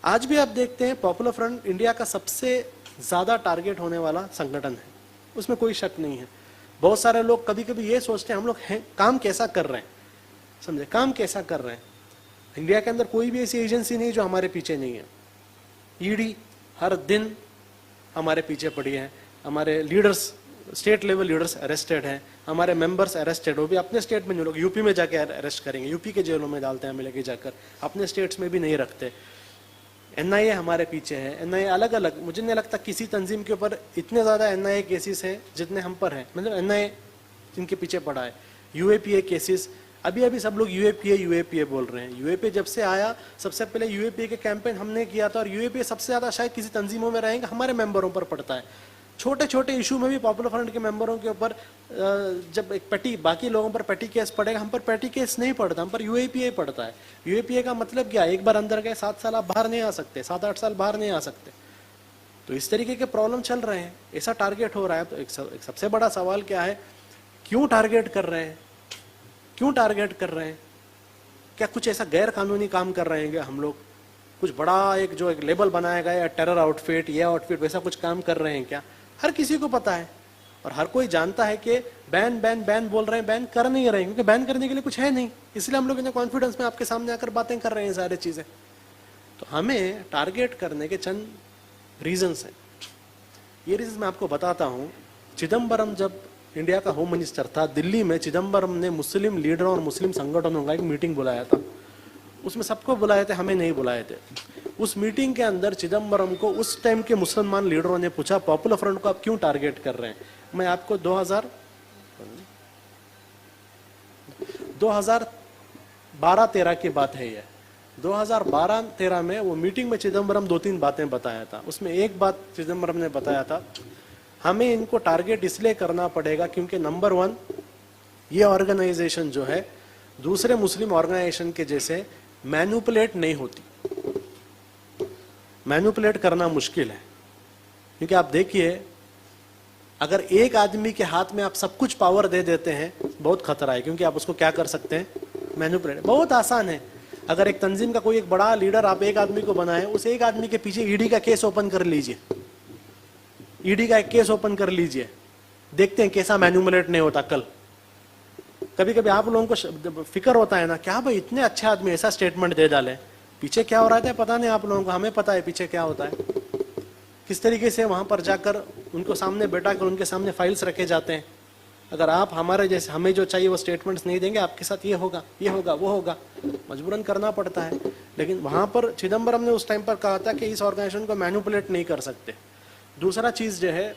आज भी आप देखते हैं पॉपुलर फ्रंट इंडिया का सबसे ज्यादा टारगेट होने वाला संगठन है, उसमें कोई शक नहीं है। बहुत सारे लोग कभी कभी ये सोचते हैं हम लोग हैं काम कैसा कर रहे हैं, समझे, काम कैसा कर रहे हैं। इंडिया के अंदर कोई भी ऐसी एजेंसी नहीं जो हमारे पीछे नहीं है। ईडी हर दिन हमारे पीछे पड़ी है, हमारे leaders, state level leaders arrested हैं, हमारे मेंबर्स अरेस्टेड हो भी अपने स्टेट में नहीं, लोग यूपी में जाके अरेस्ट करेंगे, यूपी के जेलों में डालते हैं हमें लेके जाकर, अपने स्टेट्स में भी नहीं रखते। एनआईए हमारे पीछे है, एनआईए अलग अलग, मुझे नहीं लगता किसी तंजीम के ऊपर इतने ज्यादा एनआईए केसेस हैं जितने हम पर हैं, मतलब एनआईए जिनके पीछे पड़ा है। यूएपीए केसेस, अभी अभी सब लोग यूएपीए बोल रहे हैं। यूएपीए जब से आया, सबसे पहले यूएपीए के कैंपेन हमने किया था, और यूएपीए सबसे ज्यादा शायद किसी तंजीमों में रहेंगे हमारे मेंबरों पर पड़ता है। छोटे छोटे इशू में भी पॉपुलर फ्रंट के मेंबरों के ऊपर जब एक पेटी, बाकी लोगों पर पेटी केस पड़ेगा, हम पर पेटी केस नहीं पड़ता, हम पर यूएपीए पड़ता है। यूएपीए का मतलब क्या, एक बार अंदर गए 7 साल आप बाहर नहीं आ सकते, 7-8 साल बाहर नहीं आ सकते। तो इस तरीके के प्रॉब्लम चल रहे हैं, ऐसा टारगेट हो रहा है। तो एक सबसे बड़ा सवाल क्या है, क्यों टारगेट कर रहे हैं, क्यों टारगेट कर रहे हैं? क्या कुछ ऐसा गैर कानूनी काम कर रहे हैं क्या हम लोग? कुछ बड़ा एक जो एक लेबल बनाया गया है, टेरर आउटफिट, ये आउटफिट, वैसा कुछ काम कर रहे हैं क्या? हर किसी को पता है और हर कोई जानता है कि बैन बैन बैन बोल रहे हैं, बैन कर नहीं रहे हैं, क्योंकि बैन करने के लिए कुछ है नहीं, इसलिए हम लोग इन्हें कॉन्फिडेंस में आपके सामने आकर बातें कर रहे हैं सारी चीजें। तो हमें टारगेट करने के चंद रीजंस हैं। ये रीजंस मैं आपको बताता हूं। चिदम्बरम जब इंडिया का होम मिनिस्टर था, दिल्ली में चिदम्बरम ने मुस्लिम लीडरों और मुस्लिम संगठनों का एक मीटिंग बुलाया था। उसमें सबको बुलाए थे, हमें नहीं बुलाए थे। उस मीटिंग के अंदर चिदम्बरम को उस टाइम के मुसलमान लीडरों ने पूछा, पॉपुलर फ्रंट को आप क्यों टारगेट कर रहे हैं? मैं आपको 2012-13 की बात है ये। 2012-13 में वो मीटिंग में चिदम्बरम 2-3 बातें बताया था। उसमें एक बात चिदम्बरम ने बताया था, हमें इनको टारगेट इसलिए करना पड़ेगा क्योंकि नंबर 1, ये ऑर्गेनाइजेशन जो है दूसरे मुस्लिम ऑर्गेनाइजेशन के जैसे मैनिपुलेट नहीं होती। मैनिपुलेट करना मुश्किल है, क्योंकि आप देखिए अगर एक आदमी के हाथ में आप सब कुछ पावर दे देते हैं, बहुत खतरा है, क्योंकि आप उसको क्या कर सकते हैं, मैनिपुलेट। बहुत आसान है। अगर एक तंजीम का कोई एक बड़ा लीडर आप एक आदमी को बनाए, उस एक आदमी के पीछे ईडी का केस ओपन कर लीजिए, ईडी का एक केस ओपन कर लीजिए, देखते हैं कैसा मैनिपुलेट नहीं होता। कल कभी कभी आप लोगों को फिक्र होता है ना, क्या भाई इतने अच्छे आदमी ऐसा स्टेटमेंट दे डाले, पीछे क्या हो रहा है पता नहीं आप लोगों को, हमें पता है पीछे क्या होता है। किस तरीके से वहां पर जाकर उनको सामने बैठा कर उनके सामने फाइल्स रखे जाते हैं। अगर आप हमारे जैसे, हमें जो चाहिए वो स्टेटमेंट्स नहीं देंगे, आपके साथ ये होगा, ये होगा, वो होगा, मजबूरन करना पड़ता है। लेकिन वहां पर चिदम्बरम ने उस टाइम पर कहा था कि इस ऑर्गेनाइजेशन को मैनिपुलेट नहीं कर सकते। दूसरा चीज जो है,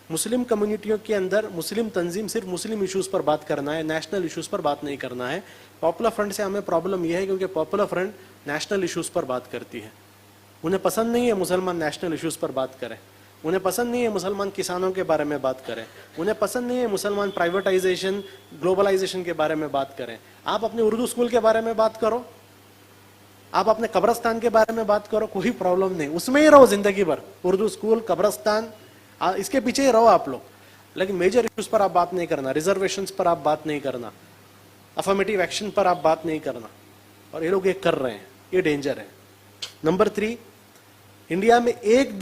मुस्लिम कम्युनिटियों के अंदर मुस्लिम तंजीम सिर्फ मुस्लिम इश्यूज पर बात करना है, नेशनल इश्यूज पर बात नहीं करना है। पॉपुलर फ्रंट से हमें प्रॉब्लम यह है क्योंकि पॉपुलर फ्रंट नेशनल इश्यूज पर बात करती है। उन्हें पसंद नहीं है मुसलमान नेशनल इश्यूज पर बात करें, उन्हें पसंद नहीं है मुसलमान किसानों के बारे में बात करें, उन्हें पसंद नहीं है मुसलमान प्राइवेटाइजेशन, ग्लोबलाइजेशन के बारे में बात करें। आप अपने उर्दू स्कूल के बारे में बात करो, आप अपने कब्रस्तान के बारे में बात करो, कोई प्रॉब्लम नहीं, उसमें ही रहो जिंदगी भर, उर्दू स्कूल, कब्रस्तान, इसके पीछे ही रहो आप लोग। लेकिन मेजर इश्यूज पर आप बात नहीं करना, रिजर्वेशंस पर आप बात नहीं करना, अफर्मेटिव एक्शन पर आप बात नहीं करना, और ये लोग ये कर रहे हैं, ये डेंजर है। नंबर 3, इंडिया में एक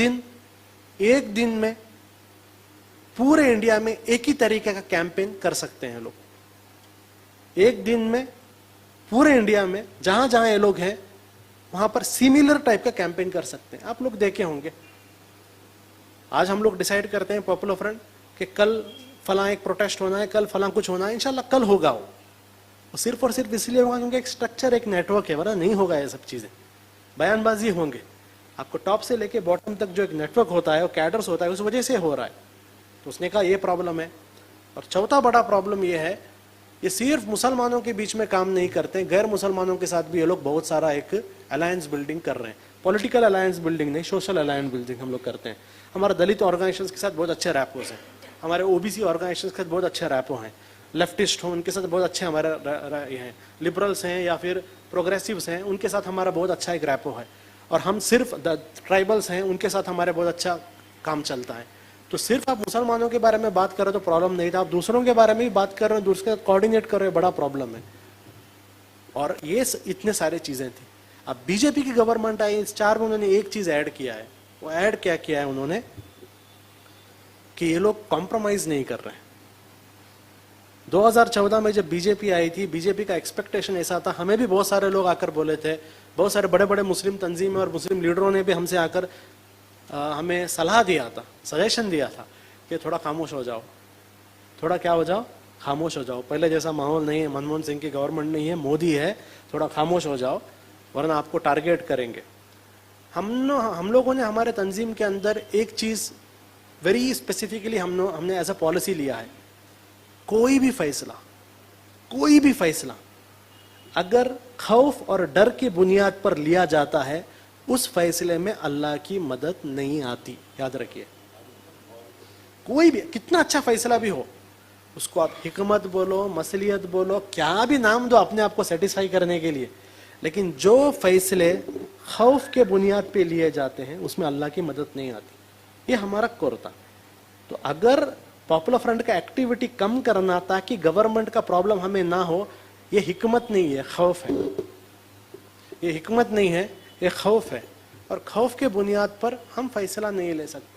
दिन में पूरे इंडिया में एक ही तरीके का कैंपेन कर सकते हैं लोग। एक दिन में पूरे इंडिया में जहां जहां ये लोग हैं वहां पर सिमिलर टाइप का कैंपेन कर सकते हैं। आप लोग देखे होंगे, आज हम लोग डिसाइड करते हैं पॉपुलर फ्रंट कि कल फला एक प्रोटेस्ट होना है, कल फला कुछ होना है, इंशाल्लाह कल होगा वो सिर्फ और सिर्फ इसलिए होगा क्योंकि एक स्ट्रक्चर, एक नेटवर्क है, वरना नहीं होगा ये सब चीजें। बयानबाजी होंगे, आपको टॉप से लेके बॉटम तक जो एक नेटवर्क होता है, वो कैडर्स होता है, उस वजह से हो रहा है। तो उसने कहा ये प्रॉब्लम है। और चौथा बड़ा प्रॉब्लम ये है, ये सिर्फ मुसलमानों के बीच में काम नहीं करते, गैर मुसलमानों के साथ भी ये लोग बहुत सारा एक अलायंस बिल्डिंग कर रहे हैं। पॉलिटिकल अलायंस बिल्डिंग नहीं, सोशल अलायंस बिल्डिंग हम लोग करते हैं। हमारे दलित ऑर्गेनाइजेशंस के साथ बहुत अच्छे रैपोस हैं, हमारे ओबीसी ऑर्गेनाइजेशंस के साथ बहुत अच्छे रैपो हैं, लेफ्टिस्ट हो उनके साथ बहुत अच्छे हमारे ये हैं, लिबरल्स हैं या फिर प्रोग्रेसिव्स हैं, उनके साथ हमारा बहुत अच्छा एक रैपो है। और हम सिर्फ ट्राइबल्स हैं, उनके साथ हमारे बहुत अच्छा काम चलता है। तो सिर्फ आप मुसलमानों के बारे में बात कर रहे हो तो प्रॉब्लम नहीं था, आप दूसरों के बारे में भी बात कर रहे हो, दूसरे कोऑर्डिनेट कर रहे हो, बड़ा प्रॉब्लम है। और ये इतने सारी चीजें थी। अब बीजेपी की गवर्नमेंट आई, इस 4 में उन्होंने एक चीज ऐड किया है। वो ऐड क्या किया है उन्होंने कि ये लोग कॉम्प्रोमाइज नहीं कर रहे हैं। 2014 में जब बीजेपी आई थी, बीजेपी का एक्सपेक्टेशन ऐसा था, हमें भी बहुत सारे लोग आकर बोले थे, बहुत सारे बड़े बड़े मुस्लिम तंजीमें और मुस्लिम लीडरों ने भी हमसे आकर हमें सलाह दिया था, सजेशन दिया था कि थोड़ा खामोश हो जाओ, थोड़ा क्या हो जाओ, खामोश हो जाओ, पहले जैसा माहौल नहीं है, मनमोहन सिंह की गवर्नमेंट नहीं है, मोदी है, थोड़ा खामोश हो जाओ वरना आपको टारगेट करेंगे। हम लोगों ने हमारे तंजीम के अंदर एक चीज वेरी स्पेसिफिकली हमने एज अ पॉलिसी लिया है, कोई भी फैसला अगर खौफ और डर की बुनियाद पर लिया जाता है, उस फैसले में अल्लाह की मदद नहीं आती। याद रखिए, कोई भी कितना अच्छा फैसला भी हो, उसको आप हिकमत बोलो, मसलियत बोलो, क्या भी नाम दो अपने आप को सेटिस्फाई करने के लिए, लेकिन जो फैसले खौफ के बुनियाद पे लिए जाते हैं उसमें अल्लाह की मदद नहीं आती। ये हमारा कोर था। तो अगर पॉपुलर फ्रंट का एक्टिविटी कम करना ताकि गवर्नमेंट का प्रॉब्लम हमें ना हो, ये हिकमत नहीं है, खौफ है। ये हिकमत नहीं है, ये खौफ है, और खौफ के बुनियाद पर हम फैसला नहीं ले सकते।